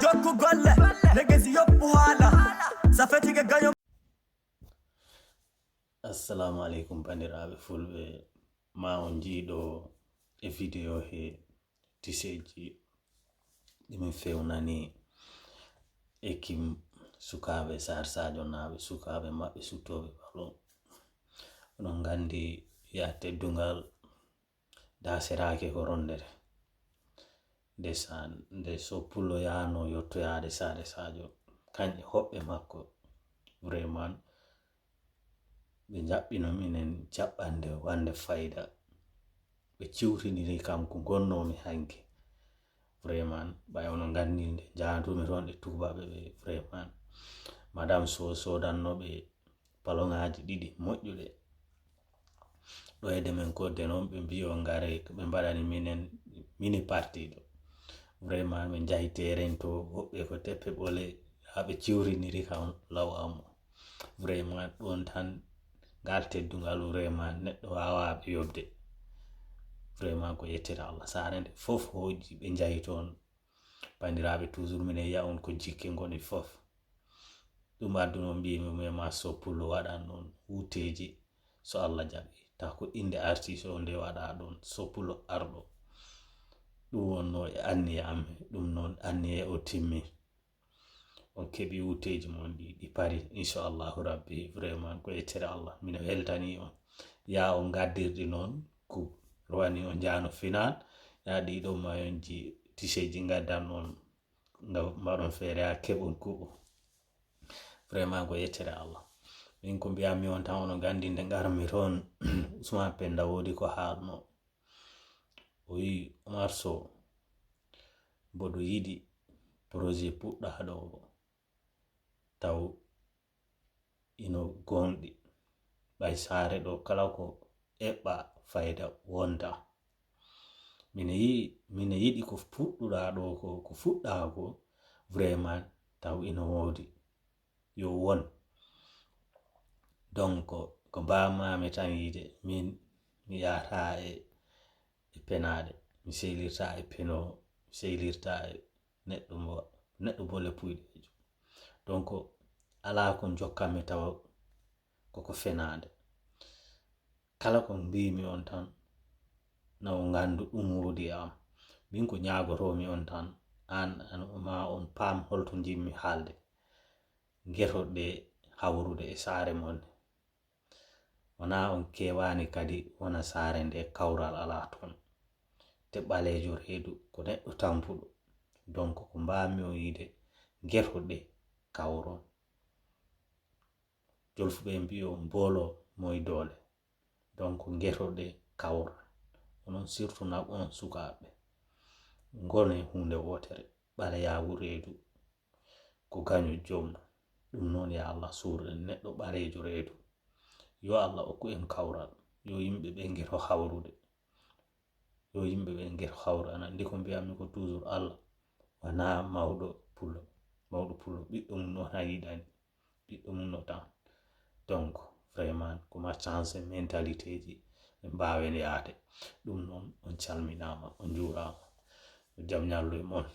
jokku golle legesi yoppu haala safetige gaño. assalamu alaikum bandiraɓe fulɓe ma on jiiɗo e video he tiseji ɗimin fewnani ekim sukaɓe Sar Sadio naɓe sukaɓe maɓɓe suttoɓe ballon. onon gandi ya teddungal daserake ko rondere nde Soppulo yano yottoyade Sare Sadio kanje hoɓɓe makko vraiment ɓe jaɓɓino minen jaɓɓande wande fayda ɓe ciwtidiri kam ko gonnomi hanke vraiment ɓay ono gandi nde jahantumi toon ɗe tubaɓe ɓe vraiment madame sodanno ɓe balongaji ɗiɗi moƴƴuɗe ɗo ede men kodde noon ɓe mbi on ngare ɓe mbaɗani mini parti ɗo vraiment ɓe jahi terrain to woɓɓe ko teppe ɓole ha ɓe ciwriniri kam lawamo vraiment ɗon tan ngal teddungal vraiment neɗɗo wawaɓe yobde vraiment ko yettira Allah. Sare nde fof hoji ɓe jahi toon bandiraɓe toujours minen yiya on ko jikke goni fof ɗum adduno mbimi ma Soppulo waɗan ɗon wuteji so Allah jaɓi ta ko inde artiste o nde waɗa ɗon Soppulo arɗo ɗum wonno e anniya amme ɗum noon anniya o timmi on keɓi wuteji mon ɗi pari inchallahu rabbi vraiment ko yettere Allah mina weltani on ya on gaddirɗi noon ko rowani on jano final ya ɗiɗo mayonji tiseji gaddan on ngam mbaɗon feere ha keɓon kuɓo vraiment ko yettere Allah. min ko mbiyami on tan ono gandi nde garmi toon Ousmane Penda wodi ko haalno o wi Omar Sow mboɗo yiɗi projet puɗɗa ɗo taw ino gonɗi ɓay sare ɗo kala ko eɓɓa fayda wonta mine yiɗi ko puɗɗuɗa ɗo ko fuɗɗa ko vraiment taw ino wodi yo won donc ko mbamami tan yide min mi yata e penade mi sehlirta e peno mi sehlirta e neɗɗo bole puyɗejo donc ala ko jokkami taw koko fenade kala ko mbimi on tan na on gandu ɗum wodi am min ko ñagotomi on tan an ma on pam holto jimmi haalde guetoɗe hawrude e sare mon wona on kewani kadi wona sare nde kawral ala toon te ɓalejo reedu ko neɗɗo tampuɗo donc ko mbami o yide guetoɗe kawron jolfuɓe mbi on bolo moy dole donc guetoɗe kawral onon surtout na on sukaɓe gone hunde wotere ɓaleyagu reedu ko gaño joom ɗum noon ya Allah surren neɗɗo ɓarejo reedu yo Allah okku en kawral yo yimɓe ɓe gueto hawrude yo yimɓe ɓe gueto hawru an andi ko mbiyami ko toujours Allah wana mawɗo pulo ɓiɗɗo mum no ha yiɗani ɓiɗɗo mum no tan donc vraiment ko ma chance mentalité ji ɓe mbawen yaade ɗum noon on calminama on jurama jam ñallu e mon.